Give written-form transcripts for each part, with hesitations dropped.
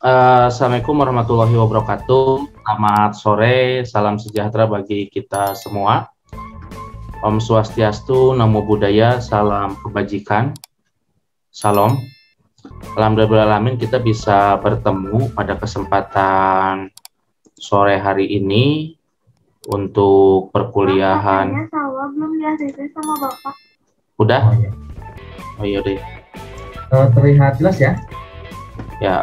Assalamualaikum warahmatullahi wabarakatuh. Selamat sore, salam sejahtera bagi kita semua. Om Swastiastu, Namo Buddhaya, salam kebajikan, salam. Alhamdulillahirrahmanirrahim, kita bisa bertemu pada kesempatan sore hari ini untuk perkuliahan. Sawah belum di-ACC sama Bapak. Udah? Oh iya deh. Terlihat jelas ya? Ya,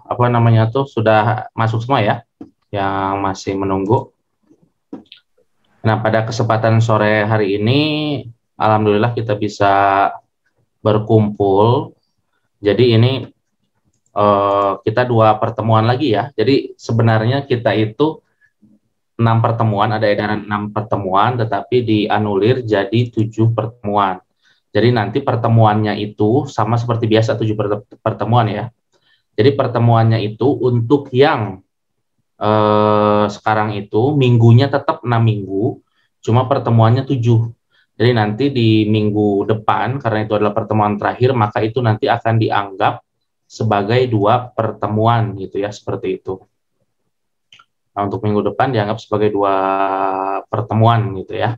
apa namanya tuh sudah masuk semua ya, yang masih menunggu. Nah, pada kesempatan sore hari ini, alhamdulillah kita bisa berkumpul. Jadi ini kita 2 pertemuan lagi ya. Jadi sebenarnya kita itu 6 pertemuan, ada edaran 6 pertemuan, tetapi dianulir jadi 7 pertemuan. Jadi nanti pertemuannya itu sama seperti biasa 7 pertemuan ya. Jadi pertemuannya itu untuk yang sekarang itu minggunya tetap 6 minggu, cuma pertemuannya 7. Jadi nanti di minggu depan, karena itu adalah pertemuan terakhir, maka itu nanti akan dianggap sebagai 2 pertemuan gitu ya, seperti itu. Nah, untuk minggu depan dianggap sebagai 2 pertemuan gitu ya.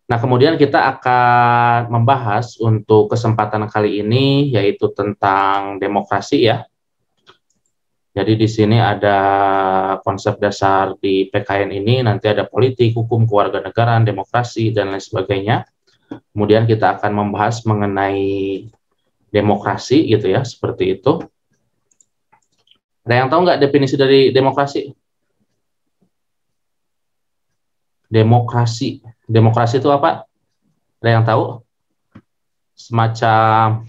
Nah, kemudian kita akan membahas untuk kesempatan kali ini yaitu tentang demokrasi ya. Jadi di sini ada konsep dasar di PKN ini, nanti ada politik, hukum, kewarganegaraan, demokrasi, dan lain sebagainya. Kemudian kita akan membahas mengenai demokrasi gitu ya, seperti itu. Ada yang tahu nggak definisi dari demokrasi? Demokrasi itu apa? Ada yang tahu? Semacam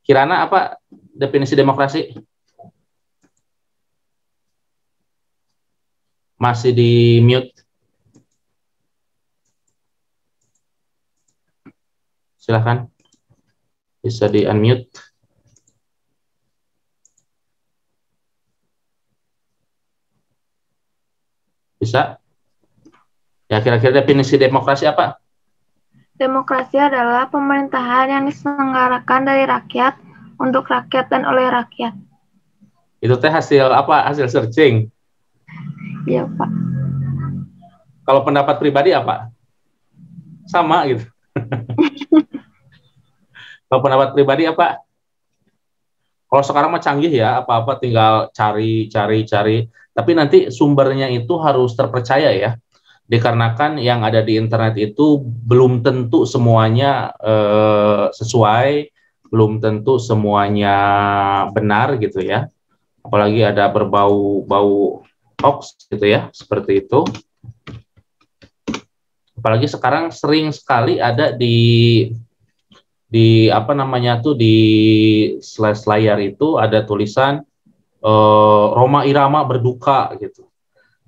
Kirana apa definisi demokrasi? Masih di mute. Silahkan. Bisa di unmute. Bisa? Ya, kira-kira definisi demokrasi apa? Demokrasi adalah pemerintahan yang diselenggarakan dari rakyat, untuk rakyat, dan oleh rakyat. Itu teh hasil apa? Hasil searching. Iya, Pak. Kalau pendapat pribadi apa? Sama gitu. Kalau pendapat pribadi apa? Kalau sekarang mah canggih ya, apa-apa tinggal cari. Tapi nanti sumbernya itu harus terpercaya ya. Dikarenakan yang ada di internet itu belum tentu semuanya sesuai, belum tentu semuanya benar gitu ya. Apalagi ada berbau hoax gitu ya, seperti itu. Apalagi sekarang sering sekali ada di apa namanya tuh di slash layar itu ada tulisan Rhoma Irama berduka gitu.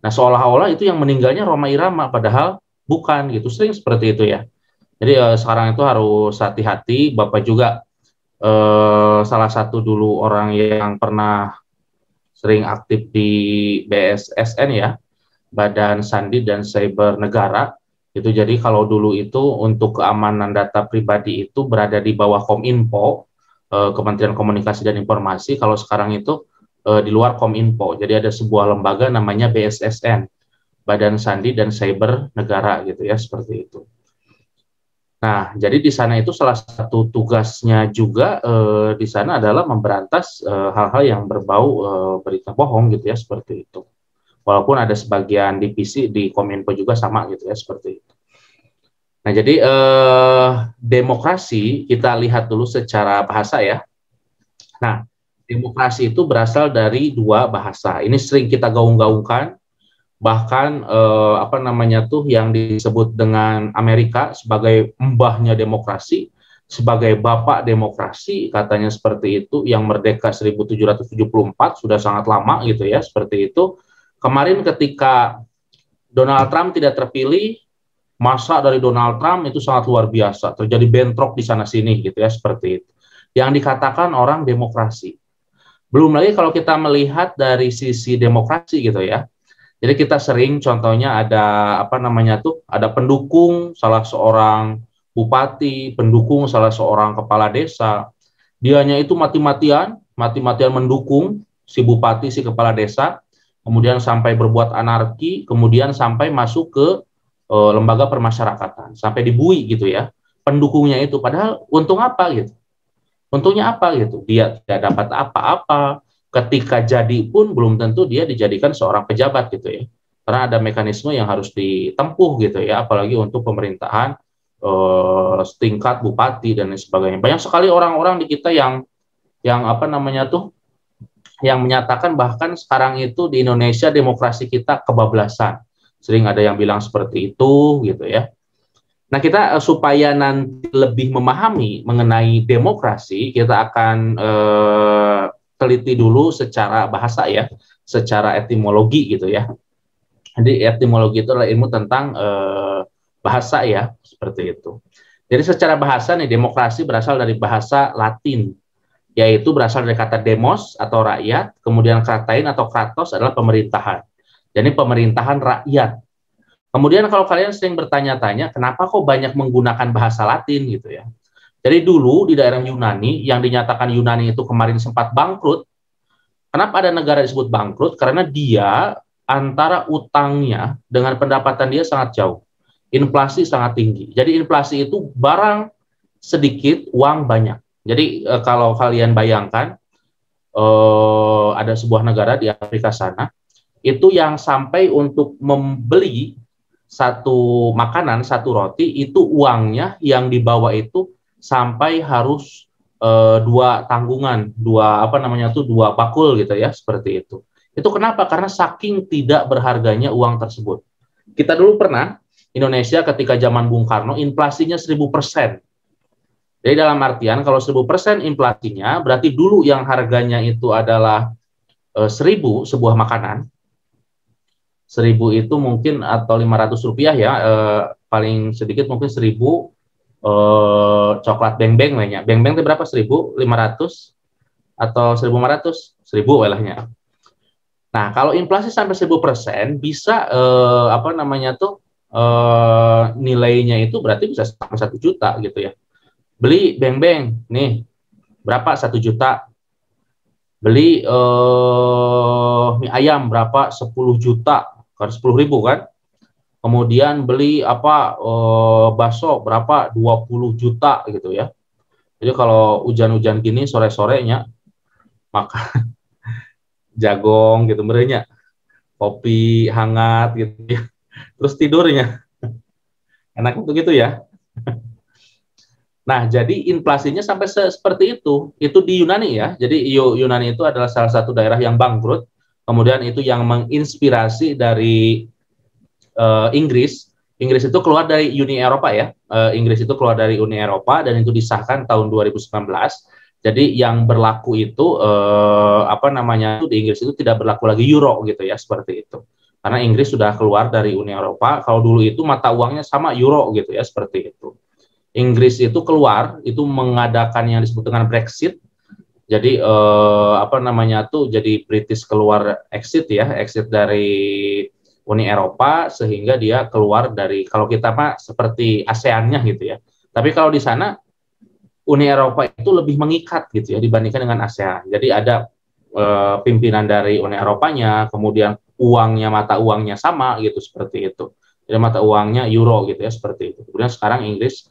Nah, seolah-olah itu yang meninggalnya Rhoma Irama, padahal bukan gitu. Sering seperti itu ya. Jadi sekarang itu harus hati-hati. Bapak juga salah satu dulu orang yang pernah sering aktif di BSSN ya, Badan Sandi dan Cyber Negara. Itu jadi kalau dulu itu untuk keamanan data pribadi itu berada di bawah Kominfo, Kementerian Komunikasi dan Informasi. Kalau sekarang itu di luar Kominfo. Jadi ada sebuah lembaga namanya BSSN, Badan Sandi dan Cyber Negara gitu ya, seperti itu. Nah, jadi di sana itu salah satu tugasnya juga di sana adalah memberantas hal-hal yang berbau berita bohong gitu ya, seperti itu. Walaupun ada sebagian divisi di Kominfo juga sama gitu ya, seperti itu. Nah, jadi demokrasi kita lihat dulu secara bahasa ya. Nah, demokrasi itu berasal dari 2 bahasa. Ini sering kita gaung-gaungkan, bahkan apa namanya tuh yang disebut dengan Amerika sebagai mbahnya demokrasi, sebagai bapak demokrasi, katanya seperti itu, yang merdeka 1774, sudah sangat lama gitu ya, seperti itu. Kemarin ketika Donald Trump tidak terpilih, masa dari Donald Trump itu sangat luar biasa, terjadi bentrok di sana-sini gitu ya, seperti itu. Yang dikatakan orang demokrasi. Belum lagi kalau kita melihat dari sisi demokrasi gitu ya. Jadi kita sering contohnya ada apa namanya tuh, ada pendukung salah seorang bupati, pendukung salah seorang kepala desa. Dianya itu mati-matian mati-matian mendukung si bupati, si kepala desa, kemudian sampai berbuat anarki, kemudian sampai masuk ke lembaga permasyarakatan, sampai dibui gitu ya, pendukungnya itu. Padahal untung apa gitu? Untungnya apa gitu? Dia tidak dapat apa-apa. Ketika jadi pun belum tentu dia dijadikan seorang pejabat gitu ya. Karena ada mekanisme yang harus ditempuh gitu ya, apalagi untuk pemerintahan setingkat bupati dan lain sebagainya. Banyak sekali orang-orang di kita yang apa namanya tuh, yang menyatakan bahkan sekarang itu di Indonesia demokrasi kita kebablasan. Sering ada yang bilang seperti itu gitu ya. Nah, kita supaya nanti lebih memahami mengenai demokrasi, kita akan teliti dulu secara bahasa ya, secara etimologi gitu ya. Jadi etimologi itu adalah ilmu tentang bahasa ya, seperti itu. Jadi secara bahasa nih, demokrasi berasal dari bahasa Latin, yaitu berasal dari kata demos atau rakyat, kemudian kratein atau kratos adalah pemerintahan. Jadi pemerintahan rakyat. Kemudian kalau kalian sering bertanya-tanya, kenapa kok banyak menggunakan bahasa Latin gitu ya. Jadi dulu di daerah Yunani, yang dinyatakan Yunani itu kemarin sempat bangkrut. Kenapa ada negara disebut bangkrut? Karena dia antara utangnya dengan pendapatan dia sangat jauh. Inflasi sangat tinggi. Jadi inflasi itu barang sedikit, uang banyak. Jadi kalau kalian bayangkan, ada sebuah negara di Afrika sana, itu yang sampai untuk membeli satu makanan, satu roti, itu uangnya yang dibawa itu sampai harus dua tanggungan, dua bakul gitu ya, seperti itu. Itu kenapa? Karena saking tidak berharganya uang tersebut. Kita dulu pernah, Indonesia ketika zaman Bung Karno, inflasinya 1000%. Jadi dalam artian kalau 1000% inflasinya, berarti dulu yang harganya itu adalah 1000 sebuah makanan, 1000 itu mungkin atau 500 rupiah ya, paling sedikit mungkin 1000 coklat beng-beng lainnya. Beng-beng itu berapa? 1500 atau 1500? 1000 walahnya. Nah, kalau inflasi sampai 1000% bisa nilainya itu berarti bisa sampai 1 juta gitu ya. Beli beng-beng nih berapa? 1 juta. Beli mie ayam berapa? 10 juta, kan 10.000 kan. Kemudian beli bakso berapa? 20 juta gitu ya. Jadi kalau hujan-hujan gini sore-sorenya makan jagong gitu merenya, kopi hangat gitu ya. Terus tidurnya. Enak untuk gitu ya. Nah, jadi inflasinya sampai seperti itu. Itu di Yunani ya. Jadi Yunani itu adalah salah satu daerah yang bangkrut. Kemudian itu yang menginspirasi dari Inggris. Inggris itu keluar dari Uni Eropa ya. Inggris itu keluar dari Uni Eropa dan itu disahkan tahun 2019. Jadi yang berlaku itu di Inggris itu tidak berlaku lagi euro gitu ya, seperti itu. Karena Inggris sudah keluar dari Uni Eropa. Kalau dulu itu mata uangnya sama euro gitu ya, seperti itu. Inggris itu keluar, itu mengadakan yang disebut dengan Brexit. Jadi jadi British keluar exit ya, exit dari Uni Eropa sehingga dia keluar dari, kalau kita mah seperti ASEAN-nya gitu ya. Tapi kalau di sana Uni Eropa itu lebih mengikat gitu ya dibandingkan dengan ASEAN. Jadi ada pimpinan dari Uni Eropanya, kemudian mata uangnya sama gitu, seperti itu. Jadi mata uangnya euro gitu ya, seperti itu. Kemudian sekarang Inggris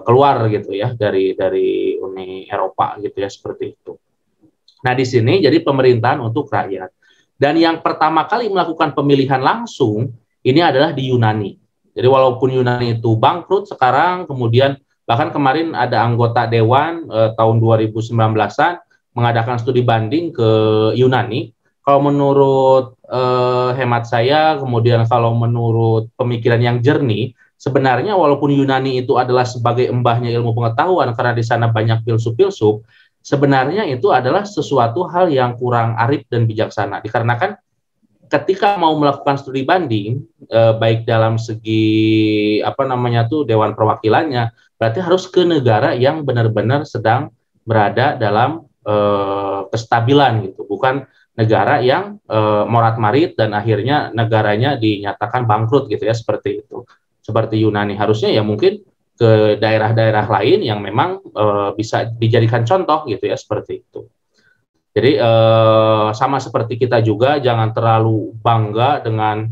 keluar gitu ya dari Uni Eropa gitu ya, seperti itu. Nah, di sini jadi pemerintahan untuk rakyat. Dan yang pertama kali melakukan pemilihan langsung ini adalah di Yunani. Jadi walaupun Yunani itu bangkrut sekarang, kemudian bahkan kemarin ada anggota dewan tahun 2019-an mengadakan studi banding ke Yunani. Kalau menurut hemat saya, kemudian kalau menurut pemikiran yang jernih, sebenarnya walaupun Yunani itu adalah sebagai embahnya ilmu pengetahuan karena di sana banyak filsuf-filsuf, sebenarnya itu adalah sesuatu hal yang kurang arif dan bijaksana. Dikarenakan ketika mau melakukan studi banding, baik dalam segi Dewan Perwakilannya, berarti harus ke negara yang benar-benar sedang berada dalam kestabilan gitu, bukan negara yang morat-marit dan akhirnya negaranya dinyatakan bangkrut gitu ya, seperti itu. Seperti Yunani, harusnya ya mungkin ke daerah-daerah lain yang memang bisa dijadikan contoh gitu ya, seperti itu. Jadi sama seperti kita juga, jangan terlalu bangga dengan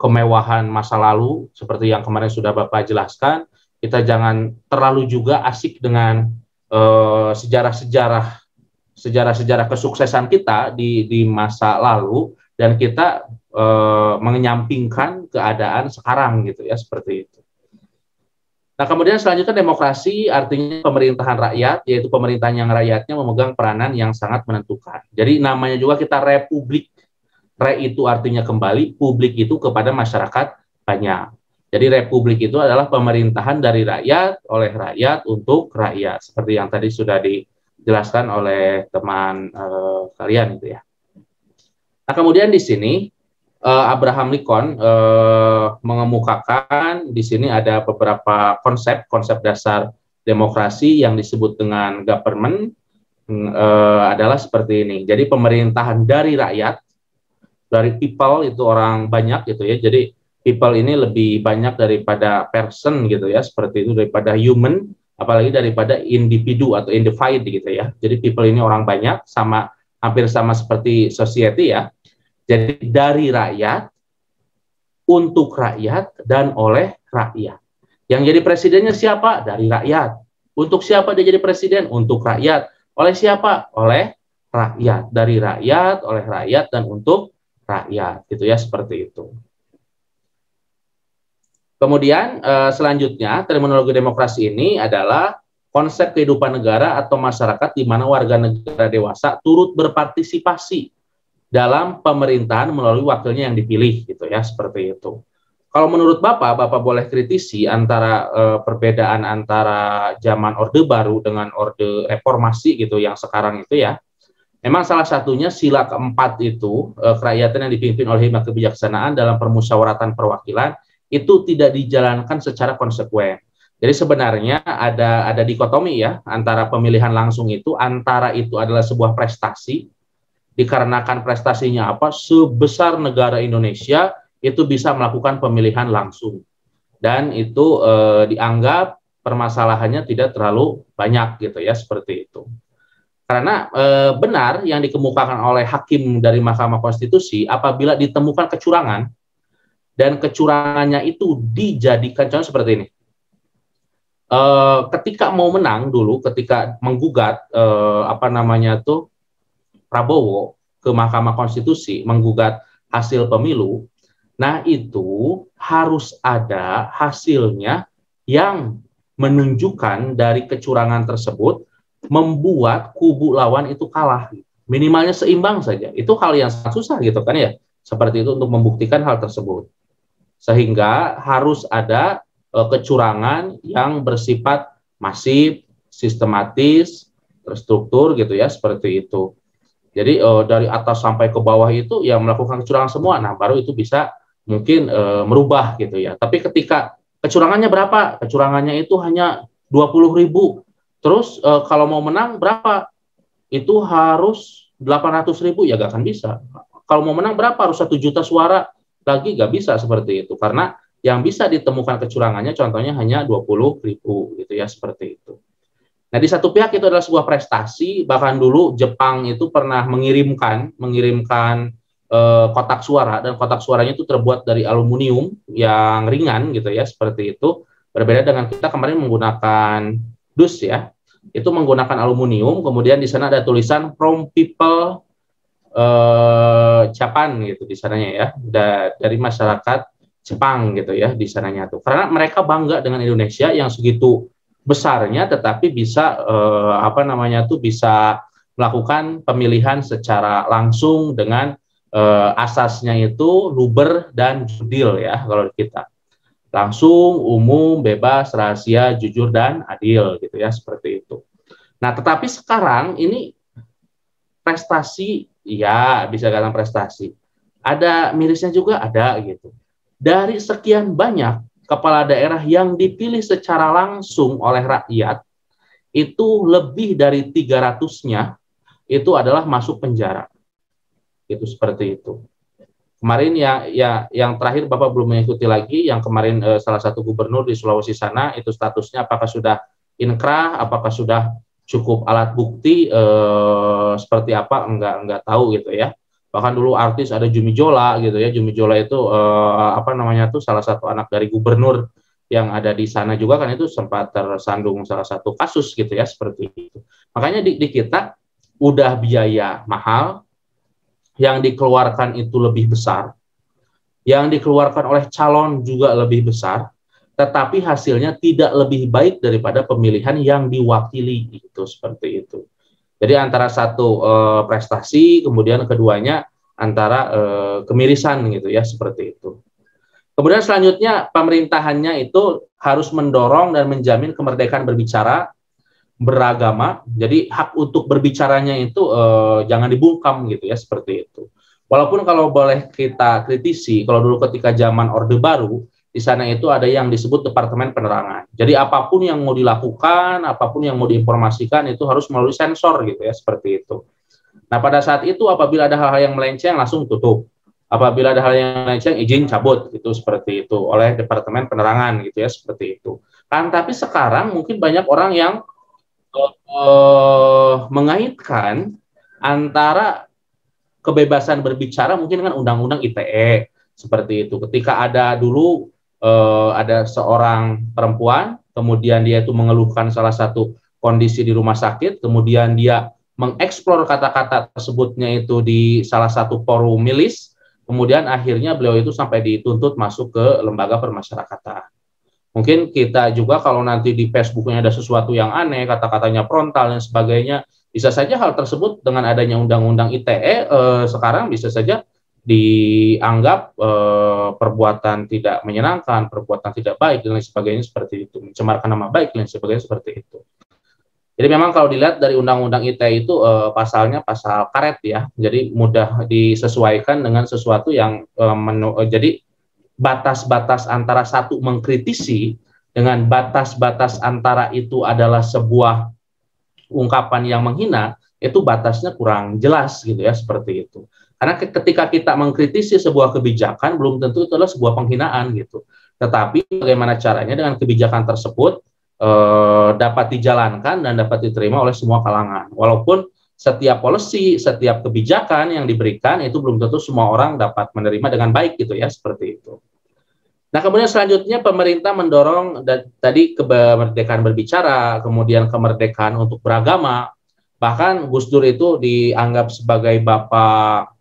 kemewahan masa lalu seperti yang kemarin sudah Bapak jelaskan. Kita jangan terlalu juga asik dengan sejarah-sejarah kesuksesan kita di masa lalu, dan kita menyampingkan keadaan sekarang gitu ya, seperti itu. Nah, kemudian selanjutnya demokrasi artinya pemerintahan rakyat, yaitu pemerintahan yang rakyatnya memegang peranan yang sangat menentukan. Jadi namanya juga kita republik. Re itu artinya kembali, publik itu kepada masyarakat banyak. Jadi republik itu adalah pemerintahan dari rakyat, oleh rakyat, untuk rakyat. Seperti yang tadi sudah dijelaskan oleh teman kalian itu ya. Nah, kemudian di sini Abraham Lincoln mengemukakan di sini ada beberapa konsep dasar demokrasi yang disebut dengan government adalah seperti ini. Jadi pemerintahan dari rakyat, dari people itu orang banyak gitu ya. Jadi people ini lebih banyak daripada person gitu ya, seperti itu, daripada human, apalagi daripada individu atau individu gitu ya. Jadi people ini orang banyak, sama hampir sama seperti society ya. Jadi dari rakyat, untuk rakyat, dan oleh rakyat. Yang jadi presidennya siapa? Dari rakyat. Untuk siapa dia jadi presiden? Untuk rakyat. Oleh siapa? Oleh rakyat. Dari rakyat, oleh rakyat, dan untuk rakyat. Gitu ya, seperti itu. Kemudian selanjutnya, terminologi demokrasi ini adalah konsep kehidupan negara atau masyarakat di mana warga negara dewasa turut berpartisipasi dalam pemerintahan melalui wakilnya yang dipilih gitu ya, seperti itu. Kalau menurut Bapak boleh kritisi antara perbedaan antara zaman Orde Baru dengan Orde Reformasi gitu yang sekarang itu ya. Memang salah satunya sila keempat itu, kerakyatan yang dipimpin oleh hikmat kebijaksanaan dalam permusyawaratan perwakilan itu tidak dijalankan secara konsekuen. Jadi sebenarnya ada dikotomi ya antara pemilihan langsung itu, antara itu adalah sebuah prestasi, dikarenakan prestasinya apa, sebesar negara Indonesia itu bisa melakukan pemilihan langsung, dan itu dianggap permasalahannya tidak terlalu banyak gitu ya, seperti itu. Karena benar yang dikemukakan oleh hakim dari Mahkamah Konstitusi, apabila ditemukan kecurangan dan kecurangannya itu dijadikan, contoh seperti ini, ketika mau menang dulu, ketika menggugat Prabowo ke Mahkamah Konstitusi menggugat hasil pemilu, nah itu harus ada hasilnya yang menunjukkan dari kecurangan tersebut membuat kubu lawan itu kalah. Minimalnya seimbang saja. Itu hal yang sangat susah gitu kan ya. Seperti itu untuk membuktikan hal tersebut. Sehingga harus ada kecurangan yang bersifat masif, sistematis, terstruktur gitu ya, seperti itu. Jadi dari atas sampai ke bawah itu yang melakukan kecurangan semua, nah baru itu bisa mungkin merubah gitu ya. Tapi ketika kecurangannya berapa? Kecurangannya itu hanya 20.000. Terus kalau mau menang berapa? Itu harus 800.000, ya gak akan bisa. Kalau mau menang berapa? Harus 1 juta suara lagi, gak bisa seperti itu. Karena yang bisa ditemukan kecurangannya contohnya hanya 20.000 gitu ya, seperti itu. Nah, di satu pihak itu adalah sebuah prestasi, bahkan dulu Jepang itu pernah mengirimkan kotak suara, dan kotak suaranya itu terbuat dari aluminium yang ringan gitu ya, seperti itu. Berbeda dengan kita kemarin menggunakan dus ya, itu menggunakan aluminium, kemudian di sana ada tulisan from people Japan gitu di sananya ya, dari masyarakat Jepang gitu ya di sananya tuh. Karena mereka bangga dengan Indonesia yang segitu besarnya, tetapi bisa bisa melakukan pemilihan secara langsung dengan asasnya itu luber dan jurdil ya, kalau kita langsung, umum, bebas, rahasia, jujur, dan adil gitu ya, seperti itu. Nah, tetapi sekarang ini prestasi, ya bisa katakan prestasi, ada mirisnya juga ada gitu. Dari sekian banyak kepala daerah yang dipilih secara langsung oleh rakyat, itu lebih dari 300-nya itu adalah masuk penjara. Itu seperti itu. Kemarin yang terakhir Bapak belum mengikuti lagi, yang kemarin salah satu gubernur di Sulawesi sana, itu statusnya apakah sudah inkrah, apakah sudah cukup alat bukti seperti apa enggak tahu gitu ya. Bahkan dulu artis ada Jumi Jola gitu ya. Jumi Jola itu apa namanya tuh salah satu anak dari gubernur yang ada di sana juga kan, itu sempat tersandung salah satu kasus gitu ya seperti itu. Makanya di kita udah biaya mahal, yang dikeluarkan itu lebih besar, yang dikeluarkan oleh calon juga lebih besar, tetapi hasilnya tidak lebih baik daripada pemilihan yang diwakili itu seperti itu. Jadi antara satu prestasi, kemudian keduanya antara kemirisan gitu ya seperti itu. Kemudian selanjutnya pemerintahannya itu harus mendorong dan menjamin kemerdekaan berbicara, beragama. Jadi hak untuk berbicaranya itu jangan dibungkam gitu ya seperti itu. Walaupun kalau boleh kita kritisi, kalau dulu ketika zaman Orde Baru, di sana itu ada yang disebut Departemen Penerangan. Jadi apapun yang mau dilakukan, apapun yang mau diinformasikan itu harus melalui sensor gitu ya seperti itu. Nah pada saat itu apabila ada hal-hal yang melenceng langsung tutup. Apabila ada hal yang melenceng izin cabut gitu seperti itu oleh Departemen Penerangan gitu ya seperti itu. Kan tapi sekarang mungkin banyak orang yang mengaitkan antara kebebasan berbicara mungkin dengan undang-undang ITE seperti itu. Ketika ada dulu ada seorang perempuan, kemudian dia itu mengeluhkan salah satu kondisi di rumah sakit, kemudian dia mengeksplor kata-kata tersebutnya itu di salah satu forum milis, kemudian akhirnya beliau itu sampai dituntut masuk ke lembaga permasyarakatan. Mungkin kita juga kalau nanti di Facebooknya ada sesuatu yang aneh, kata-katanya frontal dan sebagainya, bisa saja hal tersebut dengan adanya undang-undang ITE sekarang bisa saja dianggap perbuatan tidak menyenangkan, perbuatan tidak baik dan lain sebagainya seperti itu, mencemarkan nama baik dan lain sebagainya seperti itu. Jadi memang kalau dilihat dari undang-undang ITE itu pasalnya pasal karet ya, jadi mudah disesuaikan dengan sesuatu yang jadi batas-batas antara satu mengkritisi dengan batas-batas antara itu adalah sebuah ungkapan yang menghina, itu batasnya kurang jelas gitu ya seperti itu. Karena ketika kita mengkritisi sebuah kebijakan belum tentu itu adalah sebuah penghinaan gitu. Tetapi bagaimana caranya dengan kebijakan tersebut dapat dijalankan dan dapat diterima oleh semua kalangan. Walaupun setiap policy, setiap kebijakan yang diberikan itu belum tentu semua orang dapat menerima dengan baik gitu ya, seperti itu. Nah, kemudian selanjutnya pemerintah mendorong tadi kemerdekaan berbicara, kemudian kemerdekaan untuk beragama. Bahkan Gus Dur itu dianggap sebagai bapak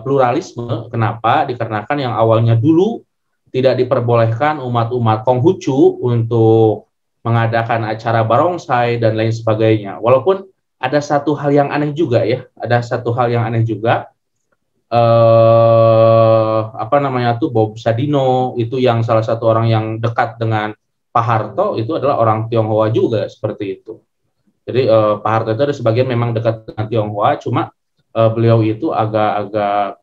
pluralisme. Kenapa? Dikarenakan yang awalnya dulu tidak diperbolehkan umat-umat Konghucu untuk mengadakan acara barongsai dan lain sebagainya. Walaupun ada satu hal yang aneh juga ya, apa namanya tuh, Bob Sadino itu yang salah satu orang yang dekat dengan Pak Harto itu adalah orang Tionghoa juga seperti itu. Jadi Pak Harto itu ada sebagian memang dekat dengan Tionghoa, cuma beliau itu agak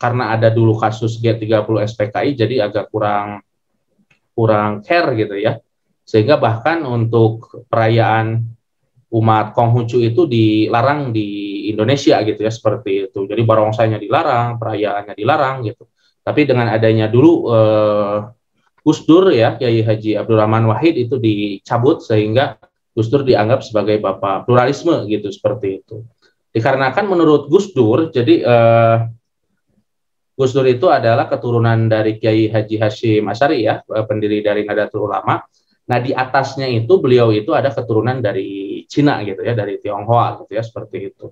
karena ada dulu kasus G30 SPKI jadi agak kurang care gitu ya. Sehingga bahkan untuk perayaan umat Konghucu itu dilarang di Indonesia gitu ya, seperti itu. Jadi barongsainya dilarang, perayaannya dilarang gitu. Tapi dengan adanya dulu Gus Dur ya, Kiai Haji Abdurrahman Wahid itu dicabut sehingga Gus Dur dianggap sebagai bapak pluralisme gitu, seperti itu. Dikarenakan menurut Gus Dur, jadi Gus Dur itu adalah keturunan dari Kiai Haji Hashim Asy'ari ya, pendiri dari Nahdlatul Ulama. Nah, di atasnya itu beliau itu ada keturunan dari Cina gitu ya, dari Tionghoa gitu ya, seperti itu.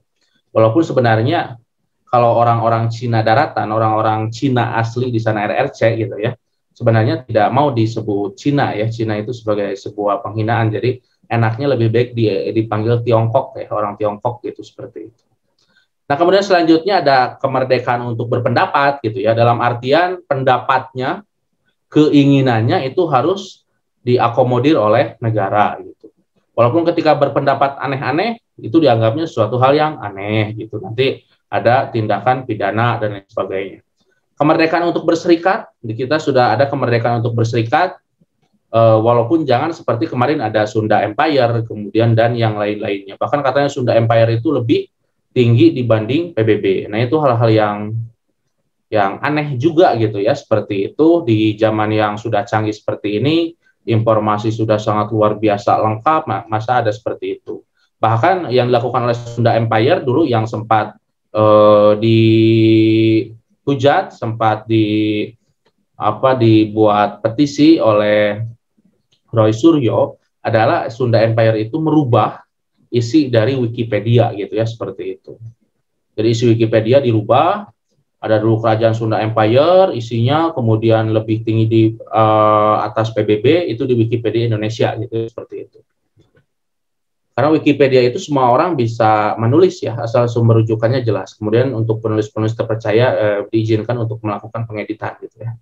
Walaupun sebenarnya kalau orang-orang Cina daratan, orang-orang Cina asli di sana RRC gitu ya, sebenarnya tidak mau disebut Cina ya. Cina itu sebagai sebuah penghinaan. Jadi enaknya lebih baik dipanggil Tiongkok ya, orang Tiongkok gitu, seperti itu. Nah, kemudian selanjutnya ada kemerdekaan untuk berpendapat gitu ya, dalam artian pendapatnya, keinginannya itu harus diakomodir oleh negara gitu. Walaupun ketika berpendapat aneh-aneh itu dianggapnya sesuatu hal yang aneh gitu. Nanti ada tindakan pidana dan lain sebagainya. Kemerdekaan untuk berserikat, di kita sudah ada kemerdekaan untuk berserikat, walaupun jangan seperti kemarin ada Sunda Empire kemudian dan yang lain-lainnya. Bahkan katanya Sunda Empire itu lebih tinggi dibanding PBB. Nah, itu hal-hal yang aneh juga gitu ya, seperti itu. Di zaman yang sudah canggih seperti ini, informasi sudah sangat luar biasa lengkap, masa ada seperti itu. Bahkan yang dilakukan oleh Sunda Empire dulu yang sempat dihujat, sempat dibuat petisi oleh Roy Suryo adalah Sunda Empire itu merubah isi dari Wikipedia gitu ya, seperti itu. Jadi isi Wikipedia dirubah, ada dulu Kerajaan Sunda Empire isinya, kemudian lebih tinggi di atas PBB itu di Wikipedia Indonesia gitu, seperti itu. Karena Wikipedia itu semua orang bisa menulis ya, asal sumber rujukannya jelas. Kemudian untuk penulis-penulis terpercaya diizinkan untuk melakukan pengeditan gitu ya.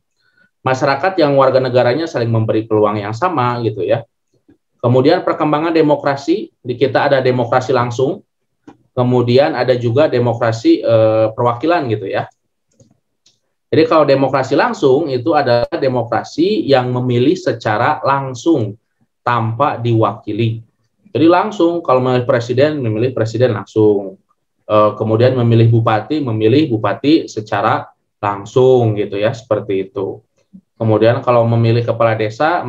Masyarakat yang warga negaranya saling memberi peluang yang sama gitu ya. Kemudian perkembangan demokrasi, di kita ada demokrasi langsung, kemudian ada juga demokrasi perwakilan gitu ya. Jadi kalau demokrasi langsung itu adalah demokrasi yang memilih secara langsung tanpa diwakili. Jadi langsung kalau memilih presiden langsung. Kemudian memilih bupati secara langsung gitu ya, seperti itu. Kemudian kalau memilih kepala desa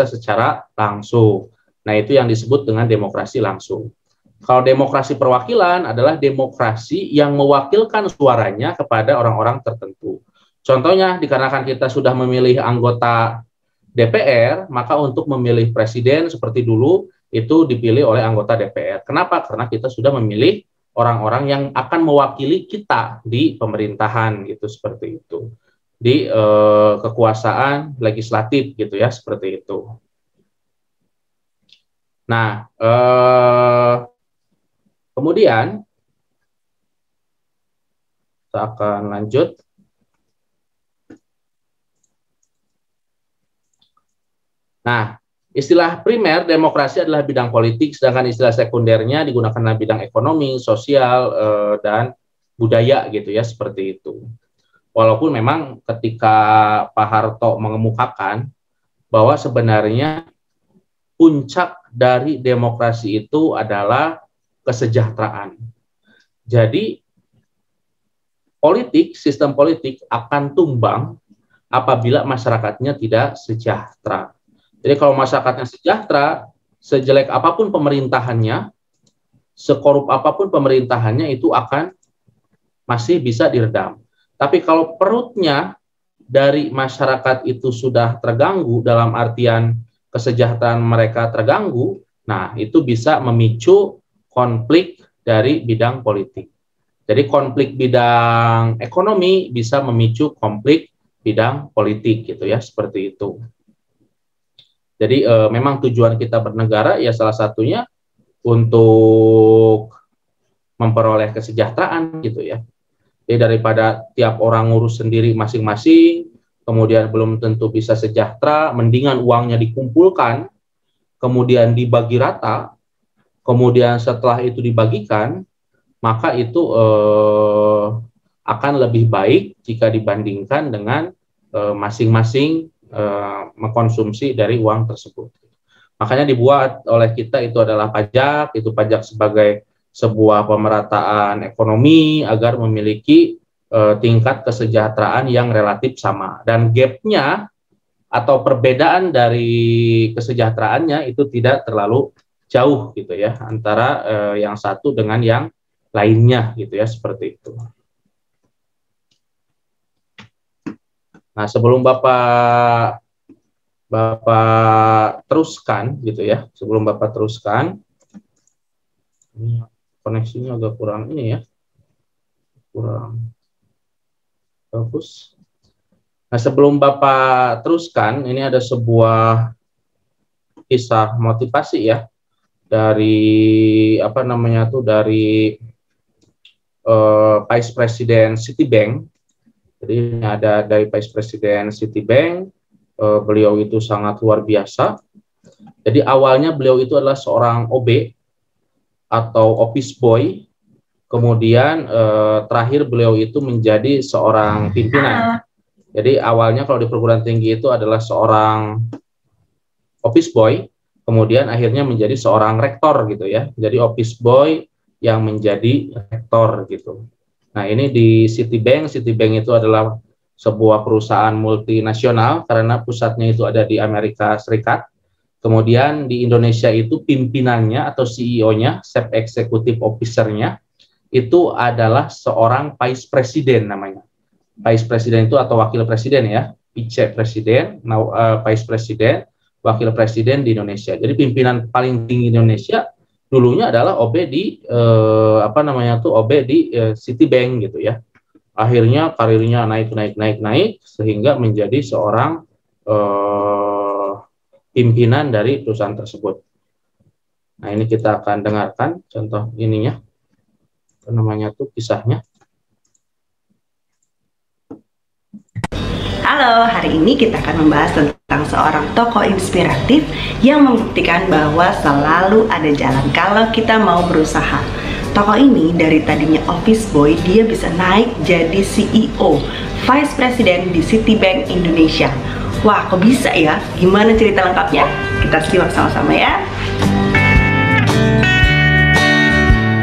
secara langsung. Nah, itu yang disebut dengan demokrasi langsung. Kalau demokrasi perwakilan adalah demokrasi yang mewakilkan suaranya kepada orang-orang tertentu. Contohnya, dikarenakan kita sudah memilih anggota DPR, maka untuk memilih presiden seperti dulu, itu dipilih oleh anggota DPR. Kenapa? Karena kita sudah memilih orang-orang yang akan mewakili kita di pemerintahan, gitu, seperti itu. Di kekuasaan legislatif gitu ya, seperti itu. Nah, kemudian kita akan lanjut. Nah, istilah primer demokrasi adalah bidang politik, sedangkan istilah sekundernya digunakan dalam bidang ekonomi, sosial, dan budaya gitu ya, seperti itu. Walaupun memang ketika Pak Harto mengemukakan bahwa sebenarnya puncak dari demokrasi itu adalah kesejahteraan. Jadi sistem politik akan tumbang apabila masyarakatnya tidak sejahtera. Jadi kalau masyarakatnya sejahtera, sejelek apapun pemerintahannya, sekorup apapun pemerintahannya itu akan masih bisa diredam. Tapi kalau perutnya dari masyarakat itu sudah terganggu, dalam artian kesejahteraan mereka terganggu, nah itu bisa memicu konflik dari bidang politik. Jadi konflik bidang ekonomi bisa memicu konflik bidang politik gitu ya, seperti itu. Jadi memang tujuan kita bernegara ya salah satunya untuk memperoleh kesejahteraan gitu ya. Jadi daripada tiap orang ngurus sendiri masing-masing, kemudian belum tentu bisa sejahtera, mendingan uangnya dikumpulkan, kemudian dibagi rata, kemudian setelah itu dibagikan, maka itu akan lebih baik jika dibandingkan dengan masing-masing mengkonsumsi dari uang tersebut. Makanya dibuat oleh kita itu adalah pajak, itu pajak sebagai sebuah pemerataan ekonomi agar memiliki tingkat kesejahteraan yang relatif sama. Dan gap-nya atau perbedaan dari kesejahteraannya itu tidak terlalu jauh gitu ya, antara yang satu dengan yang lainnya gitu ya, seperti itu. Nah, sebelum Bapak teruskan gitu ya, ini koneksinya agak kurang ini ya, kurang bagus. Nah, sebelum Bapak teruskan, ini ada sebuah kisah motivasi ya dari dari Vice President Citibank. Jadi ini ada dari Vice President Citibank, beliau itu sangat luar biasa. Jadi awalnya beliau itu adalah seorang OB atau office boy, kemudian terakhir beliau itu menjadi seorang pimpinan. Jadi awalnya kalau di perguruan tinggi itu adalah seorang office boy, kemudian akhirnya menjadi seorang rektor gitu ya. Jadi office boy yang menjadi rektor gitu. Nah, ini di Citibank. Citibank itu adalah sebuah perusahaan multinasional karena pusatnya itu ada di Amerika Serikat. Kemudian di Indonesia itu pimpinannya atau CEO-nya, Chief Executive Officer-nya itu adalah seorang Vice President namanya. Vice President itu atau Wakil Presiden ya, Vice Presiden, Vice Presiden, Wakil Presiden di Indonesia. Jadi pimpinan paling tinggi Indonesia dulunya adalah OB di OB di Citibank gitu ya. Akhirnya karirnya naik sehingga menjadi seorang pimpinan dari perusahaan tersebut. Nah, ini kita akan dengarkan contoh ininya, kisahnya. Halo, hari ini kita akan membahas tentang seorang tokoh inspiratif yang membuktikan bahwa selalu ada jalan kalau kita mau berusaha. Tokoh ini dari tadinya office boy, dia bisa naik jadi CEO, Vice President di Citibank Indonesia. Wah, kok bisa ya? Gimana cerita lengkapnya? Kita simak sama-sama ya.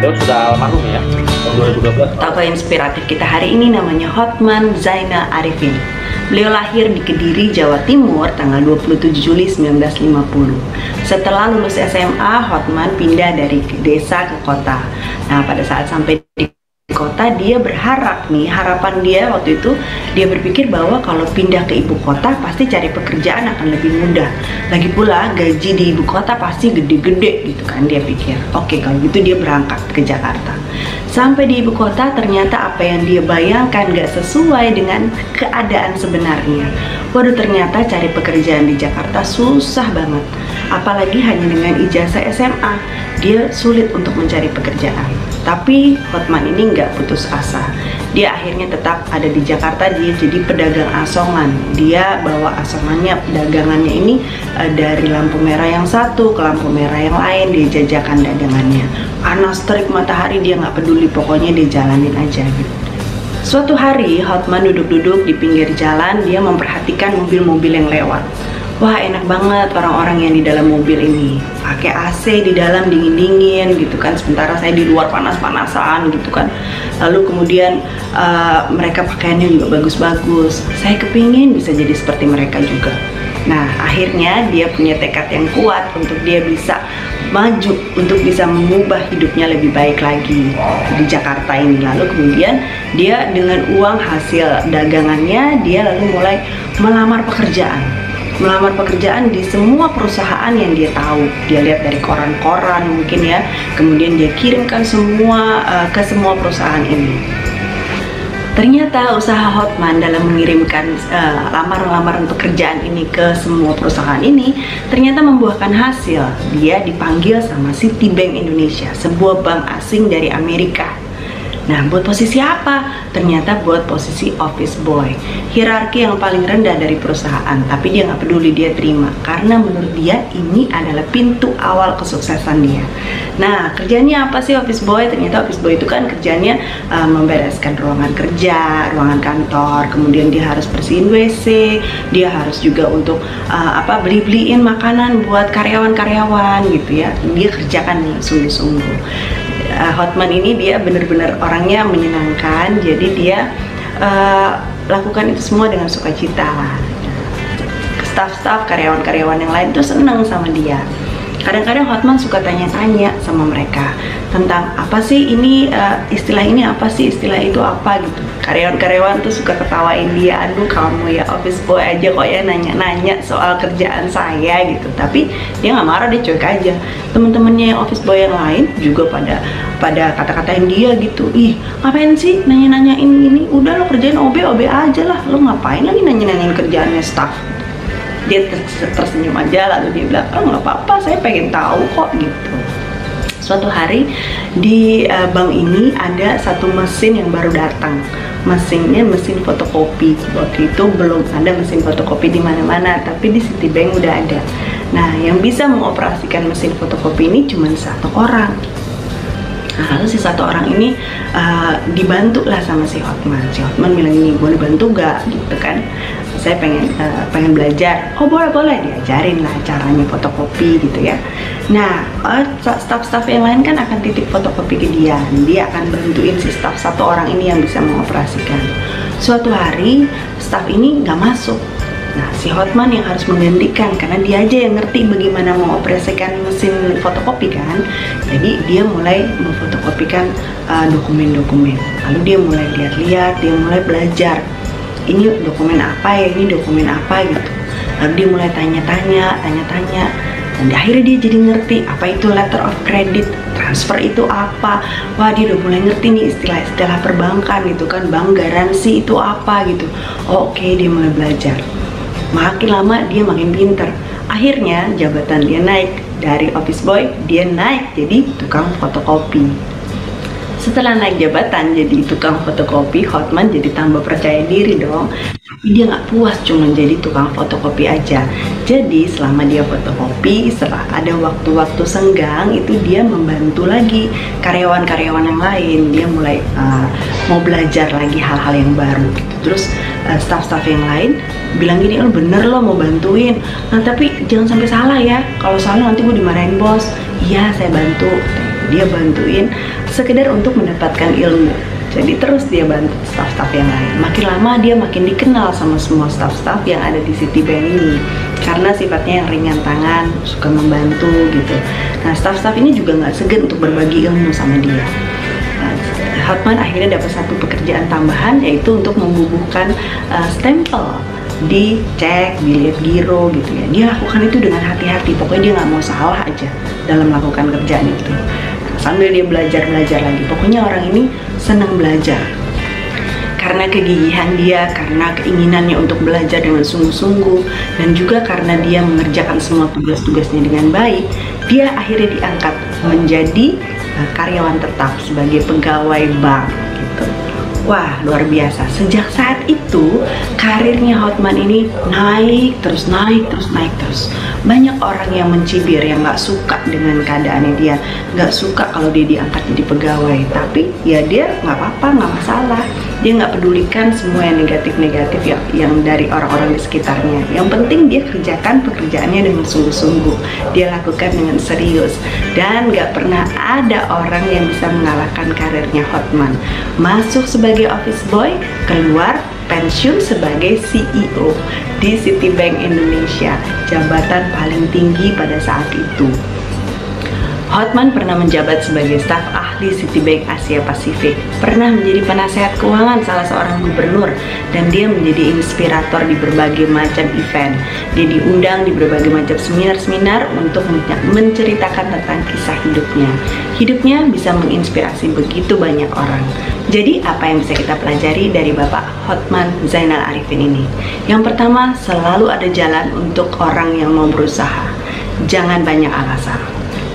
Dia sudah almarhum ya, tahun 2012. Tokoh inspiratif kita hari ini namanya Hotman Zainal Arifin. Beliau lahir di Kediri, Jawa Timur, tanggal 27 Juli 1950. Setelah lulus SMA, Hotman pindah dari desa ke kota. Nah, pada saat sampai di kota, dia berharap nih, harapan dia waktu itu, dia berpikir bahwa kalau pindah ke ibu kota pasti cari pekerjaan akan lebih mudah. Lagi pula gaji di ibu kota pasti gede-gede gitu kan, dia pikir. Oke, kalau gitu dia berangkat ke Jakarta. Sampai di ibu kota, ternyata apa yang dia bayangkan gak sesuai dengan keadaan sebenarnya. Waduh, ternyata cari pekerjaan di Jakarta susah banget. Apalagi hanya dengan ijazah SMA, dia sulit untuk mencari pekerjaan. Tapi Hotman ini nggak putus asa. Dia akhirnya tetap ada di Jakarta, dia jadi pedagang asongan. Dia bawa asongannya, dagangannya ini dari lampu merah yang satu ke lampu merah yang lain, dia jajakan dagangannya. Panas terik matahari dia nggak peduli, pokoknya dia jalanin aja gitu. Suatu hari Hotman duduk-duduk di pinggir jalan, dia memperhatikan mobil-mobil yang lewat. Wah, enak banget orang-orang yang di dalam mobil ini, pakai AC di dalam dingin-dingin gitu kan, sementara saya di luar panas-panasan gitu kan. Lalu kemudian mereka pakaiannya juga bagus-bagus. Saya kepingin bisa jadi seperti mereka juga. Nah, akhirnya dia punya tekad yang kuat untuk dia bisa maju, untuk bisa mengubah hidupnya lebih baik lagi di Jakarta ini. Lalu kemudian dia dengan uang hasil dagangannya, dia lalu mulai melamar pekerjaan di semua perusahaan yang dia tahu. Dia lihat dari koran-koran mungkin ya, kemudian dia kirimkan semua ke semua perusahaan ini. Ternyata usaha Hotman dalam mengirimkan lamaran-lamaran pekerjaan ini ke semua perusahaan ini ternyata membuahkan hasil. Dia dipanggil sama Citibank Indonesia, sebuah bank asing dari Amerika. Nah, buat posisi apa? Ternyata buat posisi office boy, hierarki yang paling rendah dari perusahaan. Tapi dia nggak peduli, dia terima karena menurut dia ini adalah pintu awal kesuksesan dia. Nah, kerjanya apa sih office boy? Ternyata office boy itu kan kerjanya membereskan ruangan kerja, ruangan kantor, kemudian dia harus bersihin WC, dia harus juga untuk beli-beliin makanan buat karyawan-karyawan gitu ya. Dia kerjakan sungguh-sungguh. Hotman ini dia benar-benar orangnya menyenangkan, jadi dia lakukan itu semua dengan sukacita. Staf-staf, karyawan-karyawan yang lain tuh senang sama dia. Kadang-kadang Hotman suka tanya-tanya sama mereka tentang apa sih ini, istilah ini apa sih, istilah itu apa gitu. Karyawan-karyawan tuh suka ketawain dia, aduh kamu ya office boy aja kok ya nanya-nanya soal kerjaan saya gitu. Tapi dia nggak marah, dia cuek aja. Temen-temennya yang office boy yang lain juga pada kata-katain dia gitu, ih ngapain sih nanya-nanyain ini, udah lo kerjain OB aja lah, lo ngapain lagi nanya-nanyain kerjaannya staff. Dia tersenyum aja, lalu dia bilang, oh nggak apa-apa, saya pengen tahu kok gitu. Suatu hari di bank ini ada satu mesin yang baru datang. Mesinnya mesin fotokopi. Waktu itu belum ada mesin fotokopi di mana-mana, tapi di Citibank udah ada. Nah, yang bisa mengoperasikan mesin fotokopi ini cuma satu orang. Nah, lalu si satu orang ini dibantu lah sama si Hotman. Si Hotman bilang, ini boleh bantu gak? Gitu kan. Saya pengen belajar. Oh boleh, diajarin lah caranya fotokopi gitu ya. Nah, staff-staff yang lain kan akan titip fotokopi ke dia. Dia akan bantuin si staff satu orang ini yang bisa mengoperasikan. Suatu hari staff ini nggak masuk. Nah, si Hotman yang harus menggantikan karena dia aja yang ngerti bagaimana mengoperasikan mesin fotokopi kan. Jadi dia mulai memfotokopikan dokumen-dokumen. Lalu dia mulai lihat-lihat, dia mulai belajar. Ini dokumen apa ya, ini dokumen apa gitu. Lalu dia mulai tanya-tanya. Dan akhirnya dia jadi ngerti apa itu letter of credit, transfer itu apa. Wah, dia udah mulai ngerti nih istilah-istilah perbankan gitu kan, bank garansi itu apa gitu. Oke, dia mulai belajar. Makin lama dia makin pinter. Akhirnya jabatan dia naik dari office boy, dia naik jadi tukang fotokopi. Setelah naik jabatan jadi tukang fotokopi, Hotman jadi tambah percaya diri dong. Tapi dia nggak puas cuma jadi tukang fotokopi aja. Jadi selama dia fotokopi, setelah ada waktu-waktu senggang, itu dia membantu lagi karyawan-karyawan yang lain. Dia mulai mau belajar lagi hal-hal yang baru gitu. Terus staff-staff yang lain bilang gini, bener lo mau bantuin, nah tapi jangan sampai salah ya, kalau salah nanti gue dimarahin bos. Iya, saya bantu. Dia bantuin sekedar untuk mendapatkan ilmu. Jadi terus dia bantu staff-staff yang lain. Makin lama dia makin dikenal sama semua staff-staff yang ada di Citibank ini karena sifatnya yang ringan tangan, suka membantu gitu. Nah, staff-staff ini juga nggak segan untuk berbagi ilmu sama dia. Nah, Hotman akhirnya dapat satu pekerjaan tambahan, yaitu untuk membubuhkan stempel, dicek, dilihat giro gitu ya. Dia lakukan itu dengan hati-hati, pokoknya dia nggak mau salah aja dalam melakukan kerjaan itu. Sambil dia belajar lagi. Pokoknya orang ini senang belajar. Karena kegigihan dia, karena keinginannya untuk belajar dengan sungguh-sungguh, dan juga karena dia mengerjakan semua tugas-tugasnya dengan baik, dia akhirnya diangkat menjadi karyawan tetap sebagai pegawai bank gitu. Wah, luar biasa. Sejak saat itu, karirnya Hotman ini naik terus. Banyak orang yang mencibir, yang nggak suka dengan keadaannya dia, nggak suka kalau dia diangkat jadi pegawai. Tapi ya dia nggak apa-apa, nggak masalah. Dia nggak pedulikan semua yang negatif-negatif yang dari orang-orang di sekitarnya. Yang penting dia kerjakan pekerjaannya dengan sungguh-sungguh. Dia lakukan dengan serius. Dan nggak pernah ada orang yang bisa mengalahkan karirnya Hotman. Masuk sebagai office boy, keluar pensiun sebagai CEO di Citibank Indonesia, jabatan paling tinggi pada saat itu. Hotman pernah menjabat sebagai staf ahli Citibank Asia Pasifik, pernah menjadi penasehat keuangan salah seorang gubernur, dan dia menjadi inspirator di berbagai macam event. Dia diundang di berbagai macam seminar-seminar untuk menceritakan tentang kisah hidupnya. Hidupnya bisa menginspirasi begitu banyak orang. Jadi apa yang bisa kita pelajari dari Bapak Hotman Zainal Arifin ini? Yang pertama, selalu ada jalan untuk orang yang mau berusaha. Jangan banyak alasan.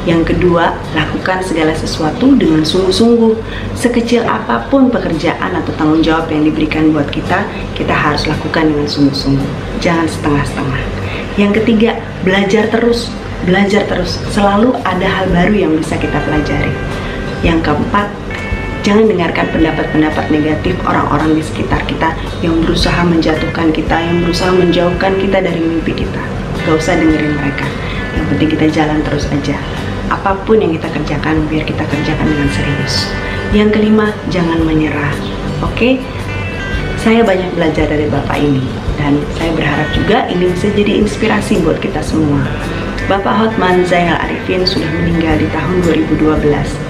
Yang kedua, lakukan segala sesuatu dengan sungguh-sungguh. Sekecil apapun pekerjaan atau tanggung jawab yang diberikan buat kita harus lakukan dengan sungguh-sungguh. Jangan setengah-setengah. Yang ketiga, belajar terus. Selalu ada hal baru yang bisa kita pelajari. Yang keempat, jangan dengarkan pendapat-pendapat negatif orang-orang di sekitar kita yang berusaha menjatuhkan kita, yang berusaha menjauhkan kita dari mimpi kita. Gak usah dengerin mereka. Yang penting kita jalan terus aja. Apapun yang kita kerjakan, biar kita kerjakan dengan serius. Yang kelima, jangan menyerah. Oke? Saya banyak belajar dari Bapak ini, dan saya berharap juga ini bisa jadi inspirasi buat kita semua. Bapak Hotman Zainal Arifin sudah meninggal di tahun 2012.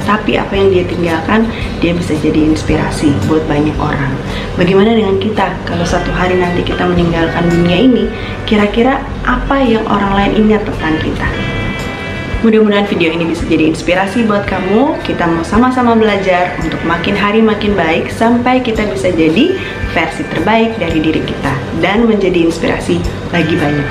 Tapi apa yang dia tinggalkan, dia bisa jadi inspirasi buat banyak orang. Bagaimana dengan kita? Kalau suatu hari nanti kita meninggalkan dunia ini, kira-kira apa yang orang lain ingat tentang kita? Mudah-mudahan video ini bisa jadi inspirasi buat kamu. Kita mau sama-sama belajar untuk makin hari makin baik, sampai kita bisa jadi versi terbaik dari diri kita dan menjadi inspirasi bagi banyak.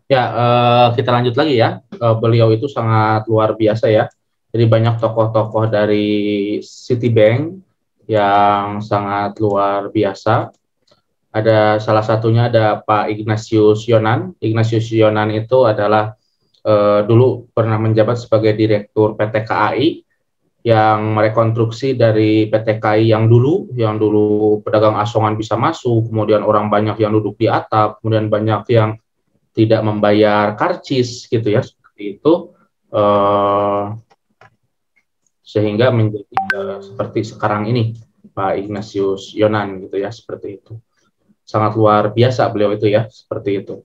Ya, kita lanjut lagi ya. Beliau itu sangat luar biasa ya. Jadi banyak tokoh-tokoh dari Citibank yang sangat luar biasa. Ada salah satunya ada Pak Ignatius Yonan. Ignatius Yonan itu adalah dulu pernah menjabat sebagai Direktur PT KAI yang merekonstruksi dari PT KAI yang dulu pedagang asongan bisa masuk, kemudian orang banyak yang duduk di atap, kemudian banyak yang tidak membayar karcis gitu ya. itu eh, sehingga menjadi seperti sekarang ini Pak Ignatius Yonan gitu ya, seperti itu. Sangat luar biasa beliau itu ya, seperti itu.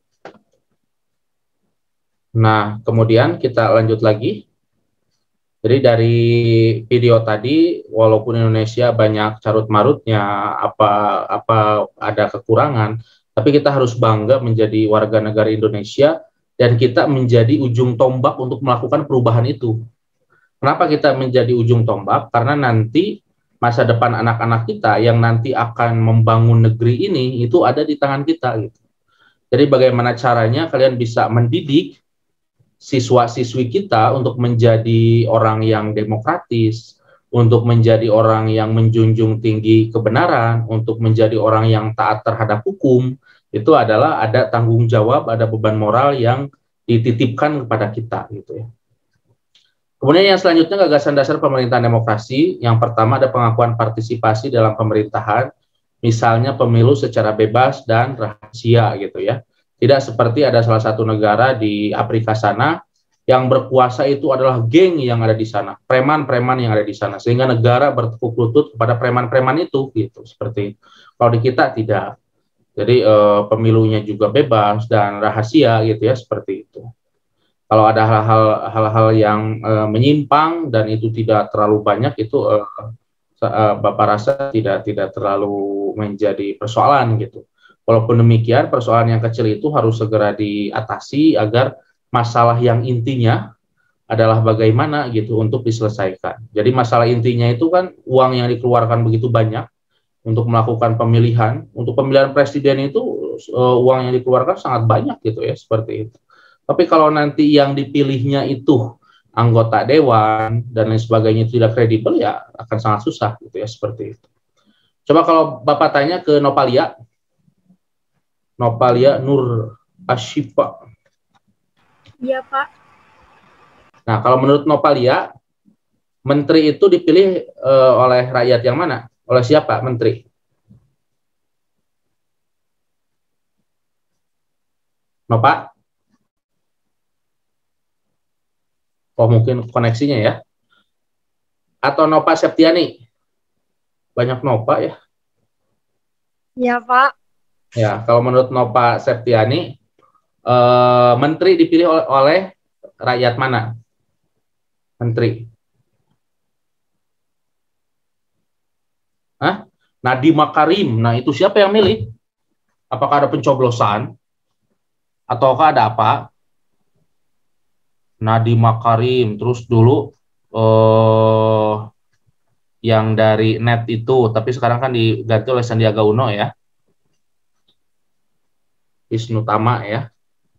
Nah, kemudian kita lanjut lagi. Jadi dari video tadi, walaupun Indonesia banyak carut marutnya, apa ada kekurangan, tapi kita harus bangga menjadi warga negara Indonesia dan kita menjadi ujung tombak untuk melakukan perubahan itu. Kenapa kita menjadi ujung tombak? Karena nanti masa depan anak-anak kita yang nanti akan membangun negeri ini itu ada di tangan kita gitu. Jadi bagaimana caranya kalian bisa mendidik siswa-siswi kita untuk menjadi orang yang demokratis, untuk menjadi orang yang menjunjung tinggi kebenaran, untuk menjadi orang yang taat terhadap hukum, itu adalah ada tanggung jawab, ada beban moral yang dititipkan kepada kita gitu ya. Kemudian yang selanjutnya gagasan dasar pemerintahan demokrasi, yang pertama ada pengakuan partisipasi dalam pemerintahan, misalnya pemilu secara bebas dan rahasia gitu ya. Tidak seperti ada salah satu negara di Afrika sana yang berkuasa itu adalah geng yang ada di sana, preman-preman yang ada di sana, sehingga negara bertekuk lutut kepada preman-preman itu gitu. Seperti kalau di kita tidak. Jadi pemilunya juga bebas dan rahasia gitu ya, seperti itu. Kalau ada hal-hal yang menyimpang dan itu tidak terlalu banyak, itu Bapak rasa tidak terlalu menjadi persoalan gitu. Walaupun demikian, persoalan yang kecil itu harus segera diatasi agar masalah yang intinya adalah bagaimana gitu untuk diselesaikan. Jadi masalah intinya itu kan uang yang dikeluarkan begitu banyak untuk melakukan pemilihan. Untuk pemilihan presiden itu uang yang dikeluarkan sangat banyak gitu ya, seperti itu. Tapi kalau nanti yang dipilihnya itu anggota dewan dan lain sebagainya tidak kredibel, ya akan sangat susah gitu ya, seperti itu. Coba kalau Bapak tanya ke Nopalia Nur Ashifa. Iya, Pak. Nah, kalau menurut Nopalia, menteri itu dipilih oleh rakyat yang mana? Oleh siapa menteri? Nopa? Oh, mungkin koneksinya ya. Atau Nopa Septiani? Banyak Nopa ya. Iya, Pak. Ya, kalau menurut Nopa Septiani, menteri dipilih oleh rakyat mana? Menteri. Hah? Nadiem Makarim. Nah, itu siapa yang milih? Apakah ada pencoblosan? Ataukah ada apa? Nadiem Makarim. Terus dulu yang dari NET itu, tapi sekarang kan diganti oleh Sandiaga Uno ya. Wisnu Tama ya.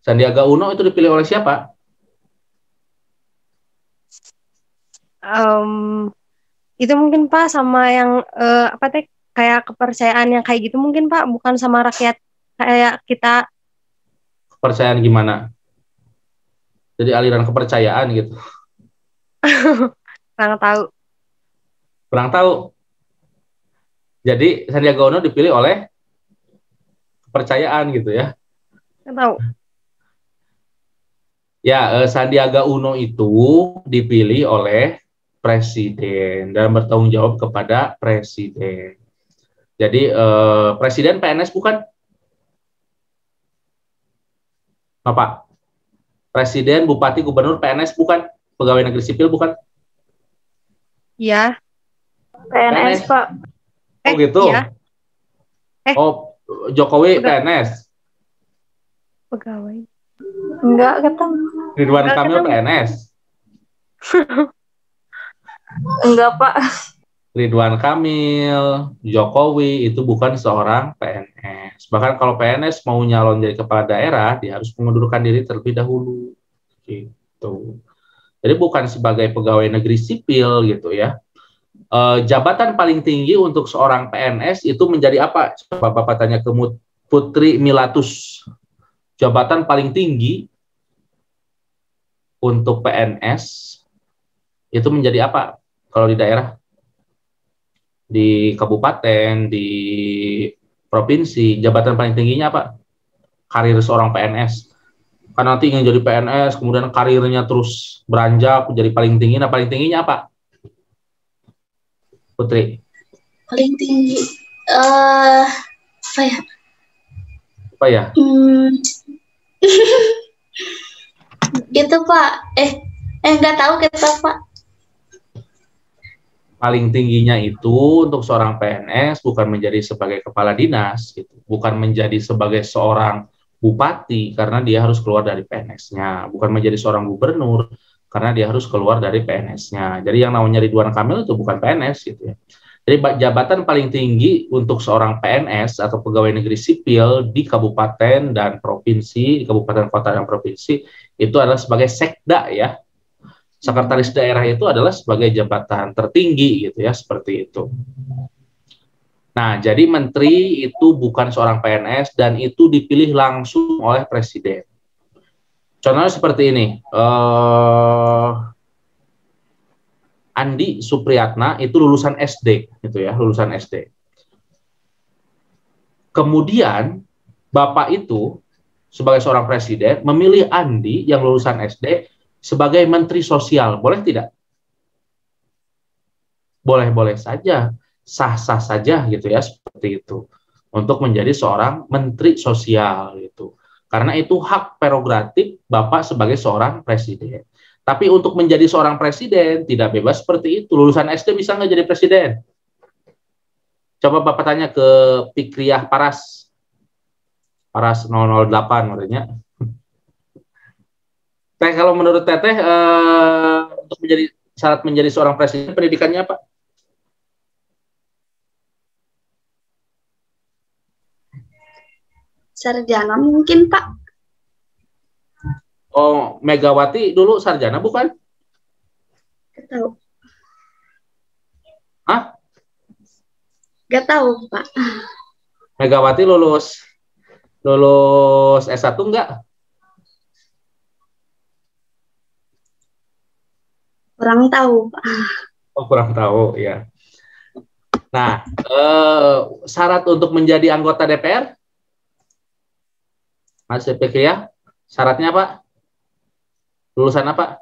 Sandiaga Uno itu dipilih oleh siapa? Itu mungkin Pak sama yang kayak kepercayaan yang kayak gitu mungkin Pak, bukan sama rakyat kayak kita. Kepercayaan gimana? Jadi aliran kepercayaan gitu. Kurang tahu. Kurang tahu. Jadi Sandiaga Uno dipilih oleh kepercayaan gitu ya. Nggak tahu. Ya, Sandiaga Uno itu dipilih oleh presiden dan bertanggung jawab kepada presiden. Jadi presiden PNS bukan? Apa? Presiden, bupati, gubernur PNS bukan? Pegawai negeri sipil bukan? Iya. PNS, Pak. Oh gitu? Iya. Oh, Jokowi Udah. PNS? Pegawai. Enggak, ketemu. Ridwan Enggak, Kamil ketemu. PNS? Enggak, Pak. Ridwan Kamil, Jokowi itu bukan seorang PNS. Bahkan kalau PNS mau nyalon jadi kepala daerah, dia harus mengundurkan diri terlebih dahulu. Gitu. Jadi bukan sebagai pegawai negeri sipil gitu ya. Jabatan paling tinggi untuk seorang PNS itu menjadi apa? Coba Bapak tanya ke Putri Milatus. Jabatan paling tinggi untuk PNS itu menjadi apa kalau di daerah? Di kabupaten, di provinsi, jabatan paling tingginya apa? Karir seorang PNS. Kan nanti ingin jadi PNS, kemudian karirnya terus beranjak jadi paling tinggi. Nah, paling tingginya apa, Putri? Paling tinggi apa ya? Apa ya? Itu Pak. Nggak tahu kita Pak. Paling tingginya itu untuk seorang PNS bukan menjadi sebagai kepala dinas, gitu. Bukan menjadi sebagai seorang bupati karena dia harus keluar dari PNS-nya, bukan menjadi seorang gubernur karena dia harus keluar dari PNS-nya. Jadi yang namanya Ridwan Kamil itu bukan PNS gitu ya. Jadi jabatan paling tinggi untuk seorang PNS atau pegawai negeri sipil di kabupaten dan provinsi, di kabupaten kota dan provinsi itu adalah sebagai sekda ya. Sekretaris daerah itu adalah sebagai jabatan tertinggi gitu ya, seperti itu. Nah, jadi menteri itu bukan seorang PNS dan itu dipilih langsung oleh presiden. Contohnya seperti ini, Andi Supriyatna itu lulusan SD, gitu ya, lulusan SD. Kemudian Bapak itu sebagai seorang presiden memilih Andi yang lulusan SD sebagai menteri sosial, boleh tidak? Boleh-boleh saja, sah-sah saja gitu ya, seperti itu. Untuk menjadi seorang menteri sosial gitu. Karena itu hak prerogatif Bapak sebagai seorang presiden. Tapi untuk menjadi seorang presiden tidak bebas seperti itu. Lulusan SD bisa nggak jadi presiden? Coba Bapak tanya ke Pikriyah Paras 008 maksudnya. Teh, kalau menurut Teteh untuk menjadi syarat menjadi seorang presiden pendidikannya apa? Sarjana mungkin Pak. Oh, Megawati dulu sarjana bukan? Gak tahu. Hah? Gak tahu Pak. Megawati lulus S1 enggak? Kurang tahu Pak. Oh, kurang tahu ya. Nah, syarat untuk menjadi anggota DPR, Mas Fikri ya, syaratnya apa? Lulusan apa?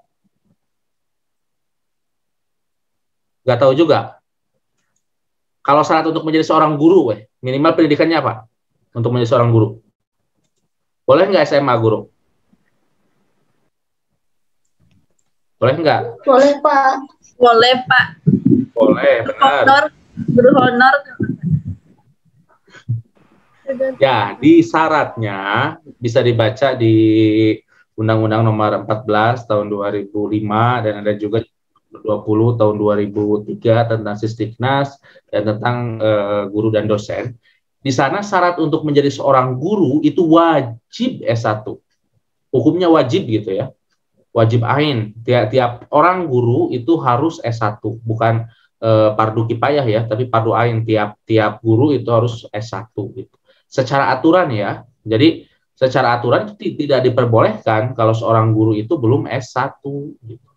Nggak tahu juga. Kalau syarat untuk menjadi seorang guru, minimal pendidikannya apa? Untuk menjadi seorang guru, boleh nggak SMA guru? Boleh nggak? Boleh Pak. Boleh Pak. Boleh, benar. Honor, guru honor. Ya, di syaratnya bisa dibaca di Undang-Undang Nomor 14 Tahun 2005 dan ada juga 20 Tahun 2003 tentang Sisdiknas dan tentang guru dan dosen. Di sana syarat untuk menjadi seorang guru itu wajib S1. Hukumnya wajib gitu ya. Wajib ain. Tiap orang guru itu harus S1, bukan fardu kifayah ya, tapi fardu ain. Tiap guru itu harus S1 gitu. Secara aturan ya. Jadi secara aturan tidak diperbolehkan kalau seorang guru itu belum S1 gitu.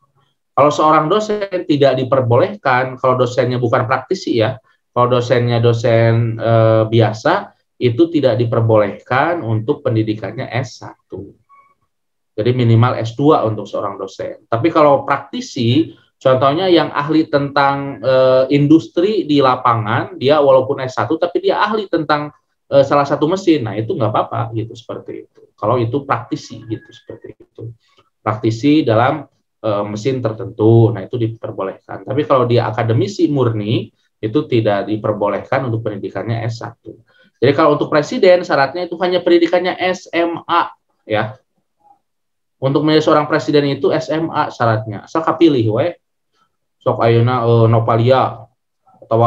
Kalau seorang dosen tidak diperbolehkan kalau dosennya bukan praktisi ya. Kalau dosennya dosen biasa itu tidak diperbolehkan untuk pendidikannya S1. Jadi minimal S2 untuk seorang dosen. Tapi kalau praktisi, contohnya yang ahli tentang industri di lapangan, dia walaupun S1 tapi dia ahli tentang salah satu mesin, nah itu nggak apa-apa gitu, seperti itu. Kalau itu praktisi gitu, seperti itu. Praktisi dalam mesin tertentu, nah itu diperbolehkan. Tapi kalau dia akademisi murni, itu tidak diperbolehkan untuk pendidikannya S1. Jadi kalau untuk presiden, syaratnya itu hanya pendidikannya SMA ya. Untuk menjadi seorang presiden itu SMA syaratnya. Asal kapilih we. Sok ayeuna Nopalia atau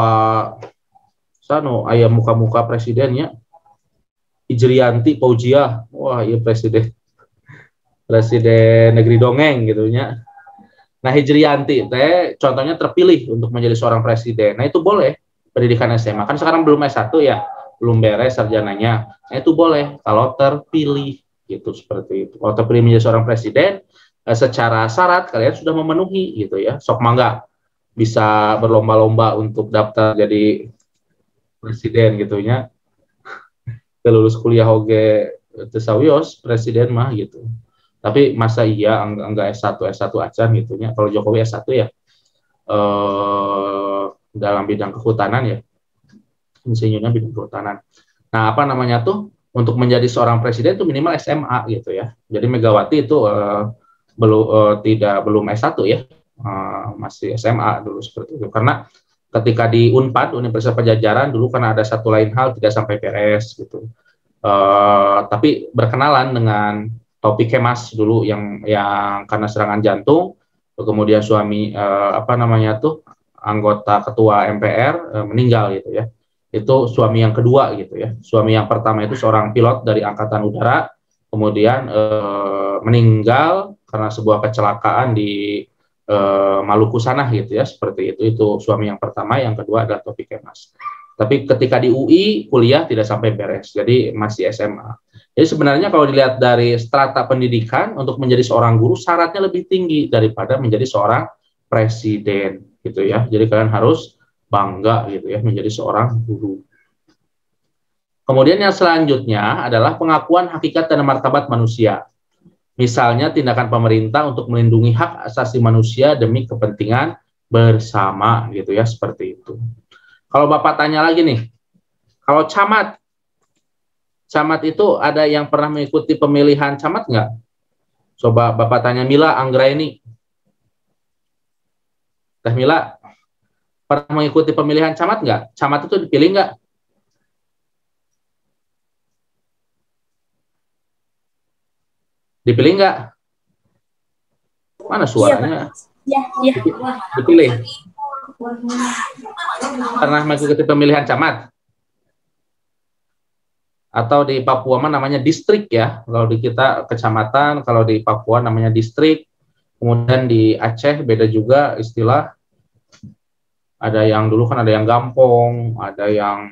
sano aya muka-muka presidennya. Hijrianti Paujiah. Wah, iya presiden negeri dongeng gitu nya. Nah, Hijrianti teh contohnya terpilih untuk menjadi seorang presiden. Nah, itu boleh pendidikan SMA. Kan sekarang belum S1 ya, belum beres sarjananya. Nah, itu boleh kalau terpilih gitu, seperti itu. Kalau terpilih menjadi seorang presiden, secara syarat kalian sudah memenuhi gitu ya. Sok mangga bisa berlomba-lomba untuk daftar jadi presiden gitu nya. Lulus kuliah oge teu sawios presiden mah gitu. Tapi masa iya enggak S1 aja gitunya. Kalau Jokowi S1 ya dalam bidang kehutanan ya, insinyurnya bidang kehutanan. Nah, apa namanya tuh, untuk menjadi seorang presiden itu minimal SMA gitu ya. Jadi Megawati itu belum S1 ya, masih SMA dulu seperti itu. Karena ketika di Unpad, Universitas Padjadjaran dulu, karena ada satu lain hal tidak sampai beres gitu. Tapi berkenalan dengan Taufik Kemas dulu yang karena serangan jantung, kemudian suami anggota ketua MPR meninggal gitu ya. Itu suami yang kedua gitu ya. Suami yang pertama itu seorang pilot dari Angkatan Udara, kemudian meninggal karena sebuah kecelakaan di Maluku sana gitu ya, seperti itu. Itu suami yang pertama. Yang kedua adalah Taufik Kemas. Tapi ketika di UI kuliah tidak sampai beres, jadi masih SMA. Jadi sebenarnya kalau dilihat dari strata pendidikan, untuk menjadi seorang guru syaratnya lebih tinggi daripada menjadi seorang presiden gitu ya. Jadi kalian harus bangga gitu ya menjadi seorang guru. Kemudian yang selanjutnya adalah pengakuan hakikat dan martabat manusia. Misalnya tindakan pemerintah untuk melindungi hak asasi manusia demi kepentingan bersama gitu ya, seperti itu. Kalau Bapak tanya lagi nih, kalau camat itu ada yang pernah mengikuti pemilihan camat nggak? Coba Bapak tanya Mila Anggraini. Teh Mila, pernah mengikuti pemilihan camat nggak? Camat itu dipilih nggak? Dipilih nggak? Mana suaranya? Iya. Dipilih. Pernah mengikuti pemilihan camat? Atau di Papua namanya distrik ya. Kalau di kita kecamatan, kalau di Papua namanya distrik. Kemudian di Aceh beda juga istilah. Ada yang dulu kan ada yang gampong, ada yang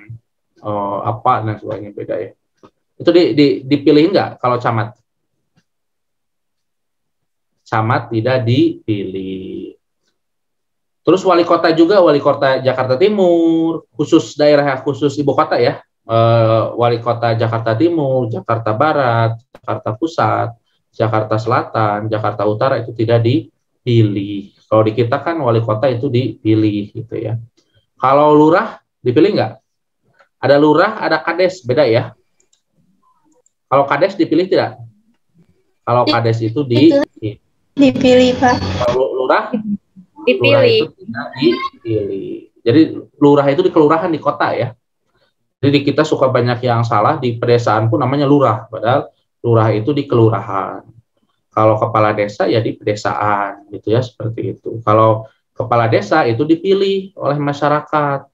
apa dan sebagainya, beda ya. Itu dipilih nggak kalau camat? Camat tidak dipilih. Terus wali kota juga, wali kota Jakarta Timur, khusus daerah khusus ibu kota ya. Wali kota Jakarta Timur, Jakarta Barat, Jakarta Pusat, Jakarta Selatan, Jakarta Utara itu tidak dipilih. Kalau di kita kan wali kota itu dipilih gitu ya. Kalau lurah dipilih nggak? Ada lurah, ada kades, beda ya. Kalau kades dipilih tidak? Kalau kades itu Dipilih, Pak. Kalau lurah? Dipilih. Lurah itu tidak dipilih. Jadi lurah itu di kelurahan, di kota ya. Jadi kita suka banyak yang salah, di pedesaan pun namanya lurah, padahal lurah itu di kelurahan. Kalau kepala desa ya di pedesaan gitu ya, seperti itu. Kalau kepala desa itu dipilih oleh masyarakat.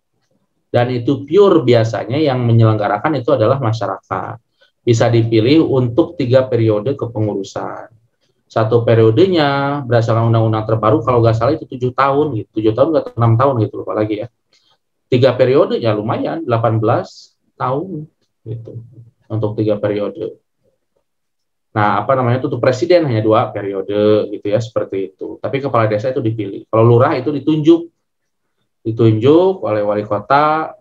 Dan itu pure biasanya yang menyelenggarakan itu adalah masyarakat. Bisa dipilih untuk 3 periode kepengurusan. 1 periodenya berdasarkan undang-undang terbaru kalau nggak salah itu 7 tahun gitu. 7 tahun atau 6 tahun gitu, lupa lagi ya. 3 periode ya lumayan, 18 tahun gitu. Untuk 3 periode. Nah, apa namanya itu, untuk presiden hanya 2 periode gitu ya, seperti itu. Tapi kepala desa itu dipilih. Kalau lurah itu ditunjuk oleh wali kota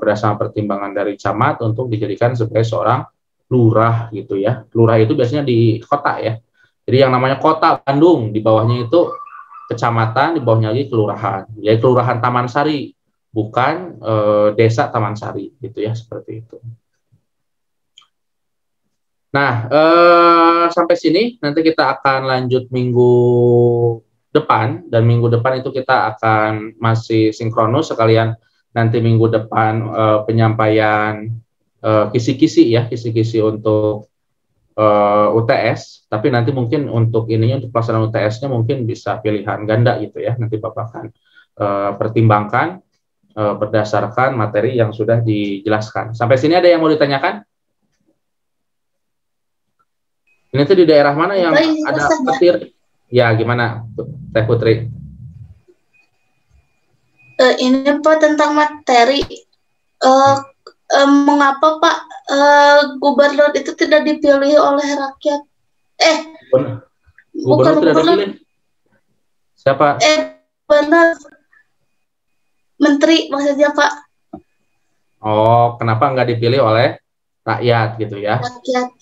berdasarkan pertimbangan dari camat untuk dijadikan sebagai seorang lurah gitu ya. Lurah itu biasanya di kota ya. Jadi yang namanya kota Bandung, di bawahnya itu kecamatan, di bawahnya lagi kelurahan. Jadi kelurahan Taman Sari, bukan desa Taman Sari gitu ya, seperti itu. Nah, sampai sini nanti kita akan lanjut minggu depan, dan minggu depan itu kita akan masih sinkronus sekalian nanti minggu depan penyampaian kisi-kisi ya, kisi-kisi untuk UTS, tapi nanti mungkin untuk ininya, untuk pelaksanaan UTS-nya mungkin bisa pilihan ganda gitu ya, nanti Bapak akan pertimbangkan berdasarkan materi yang sudah dijelaskan. Sampai sini ada yang mau ditanyakan? Ini tuh di daerah mana yang ada petir? Ya, gimana, Teh Putri? Ini Pak tentang materi. Mengapa Pak gubernur itu tidak dipilih oleh rakyat? Gubernur tidak dipilih. Siapa? Benar. Menteri maksudnya Pak. Oh, kenapa nggak dipilih oleh rakyat gitu ya? Rakyat.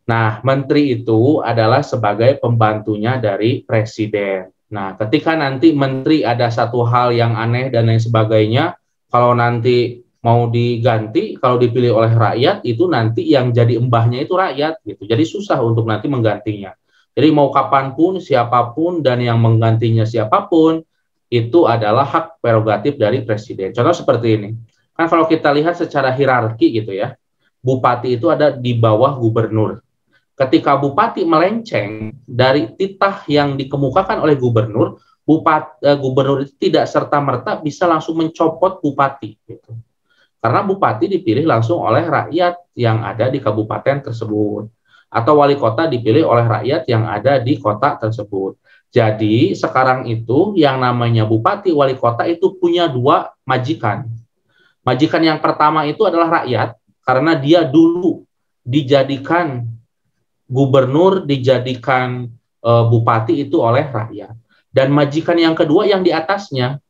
Nah, menteri itu adalah sebagai pembantunya dari presiden. Nah, ketika nanti menteri ada satu hal yang aneh dan lain sebagainya, kalau nanti mau diganti, kalau dipilih oleh rakyat, itu nanti yang jadi embahnya itu rakyat, gitu. Jadi susah untuk nanti menggantinya. Jadi mau kapanpun, siapapun, dan yang menggantinya siapapun, itu adalah hak prerogatif dari presiden. Contoh seperti ini. Kan kalau kita lihat secara hierarki gitu ya, bupati itu ada di bawah gubernur. Ketika bupati melenceng dari titah yang dikemukakan oleh gubernur, gubernur itu tidak serta-merta bisa langsung mencopot bupati. Gitu. Karena bupati dipilih langsung oleh rakyat yang ada di kabupaten tersebut. Atau wali kota dipilih oleh rakyat yang ada di kota tersebut. Jadi sekarang itu yang namanya bupati, wali kota itu punya dua majikan. Majikan yang pertama itu adalah rakyat, karena dia dulu dijadikan gubernur, dijadikan bupati itu oleh rakyat. Dan majikan yang kedua yang di atasnya.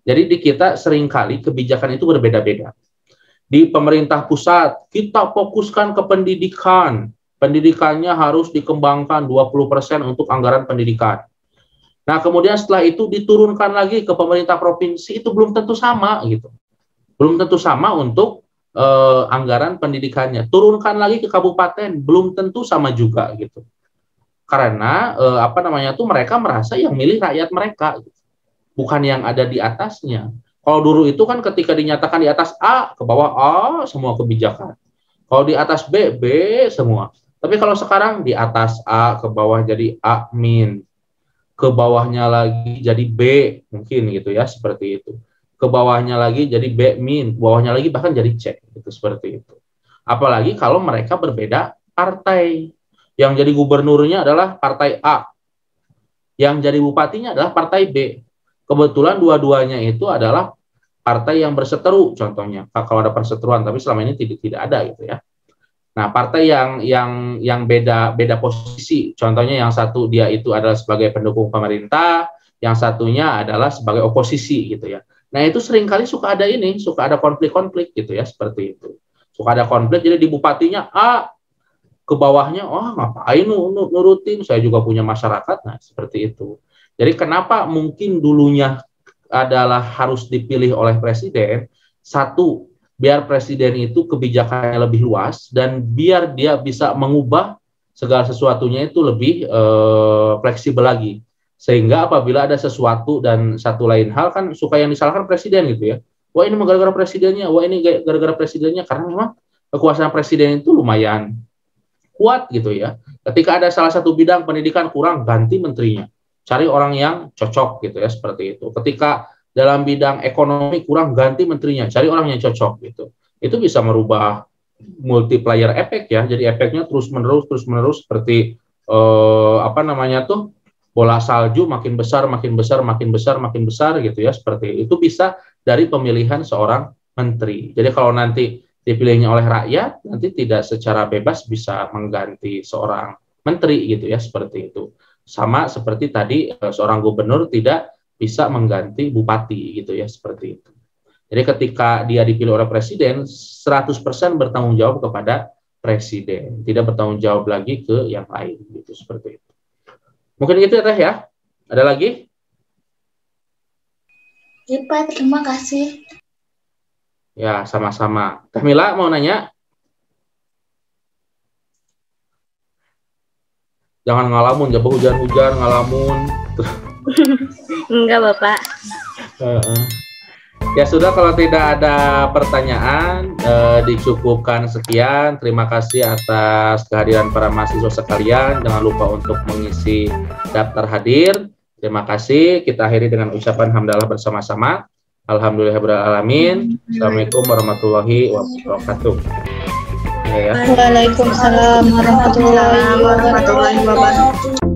Jadi di kita seringkali kebijakan itu berbeda-beda. Di pemerintah pusat, kita fokuskan ke pendidikan. Pendidikannya harus dikembangkan 20% untuk anggaran pendidikan. Nah, kemudian setelah itu diturunkan lagi ke pemerintah provinsi, itu belum tentu sama gitu. Belum tentu sama untuk anggaran pendidikannya. Turunkan lagi ke kabupaten, belum tentu sama juga gitu. Karena mereka merasa yang milih rakyat mereka, gitu. Bukan yang ada di atasnya. Kalau dulu itu kan ketika dinyatakan di atas A, ke bawah A semua kebijakan. Kalau di atas B, B semua. Tapi kalau sekarang di atas A ke bawah jadi A min, ke bawahnya lagi jadi B mungkin gitu ya, seperti itu. Ke bawahnya lagi jadi B min, bawahnya lagi bahkan jadi C, gitu, seperti itu. Apalagi kalau mereka berbeda partai. Yang jadi gubernurnya adalah partai A, yang jadi bupatinya adalah partai B. Kebetulan dua-duanya itu adalah partai yang berseteru, contohnya kalau ada perseteruan, tapi selama ini tidak ada gitu ya. Nah, partai yang beda posisi, contohnya yang satu dia itu adalah sebagai pendukung pemerintah, yang satunya adalah sebagai oposisi gitu ya. Nah, itu seringkali suka ada konflik-konflik gitu ya, seperti itu. Suka ada konflik, jadi di bupatinya A, ke bawahnya, ngapain nurutin, saya juga punya masyarakat, nah seperti itu. Jadi kenapa mungkin dulunya adalah harus dipilih oleh presiden, satu, biar presiden itu kebijakannya lebih luas, dan biar dia bisa mengubah segala sesuatunya itu lebih fleksibel lagi. Sehingga apabila ada sesuatu dan satu lain hal kan suka yang disalahkan presiden gitu ya. Wah ini gara-gara presidennya, wah ini gara-gara presidennya, karena memang kekuasaan presiden itu lumayan kuat gitu ya. Ketika ada salah satu bidang pendidikan kurang, ganti menterinya. Cari orang yang cocok gitu ya, seperti itu. Ketika dalam bidang ekonomi kurang, ganti menterinya, cari orang yang cocok gitu. Itu bisa merubah multiplier efek ya. Jadi efeknya terus-menerus seperti bola salju makin besar gitu ya, seperti itu bisa dari pemilihan seorang menteri. Jadi kalau nanti dipilihnya oleh rakyat, nanti tidak secara bebas bisa mengganti seorang menteri gitu ya, seperti itu. Sama seperti tadi seorang gubernur tidak bisa mengganti bupati gitu ya, seperti itu. Jadi ketika dia dipilih oleh presiden, 100% bertanggung jawab kepada presiden, tidak bertanggung jawab lagi ke yang lain gitu, seperti itu. Mungkin gitu ya Teh ya. Ada lagi? Iya Pak, terima kasih. Ya, sama-sama. Teh Mila mau nanya? Jangan ngalamun, jabah hujan-hujan, ngalamun. Enggak, Bapak. Ya sudah, kalau tidak ada pertanyaan, dicukupkan sekian. Terima kasih atas kehadiran para mahasiswa sekalian. Jangan lupa untuk mengisi daftar hadir. Terima kasih. Kita akhiri dengan ucapan hamdalah bersama-sama. Alhamdulillahirrahmanirrahim. Assalamualaikum warahmatullahi wabarakatuh. Ya. Waalaikumsalam warahmatullahi wabarakatuh.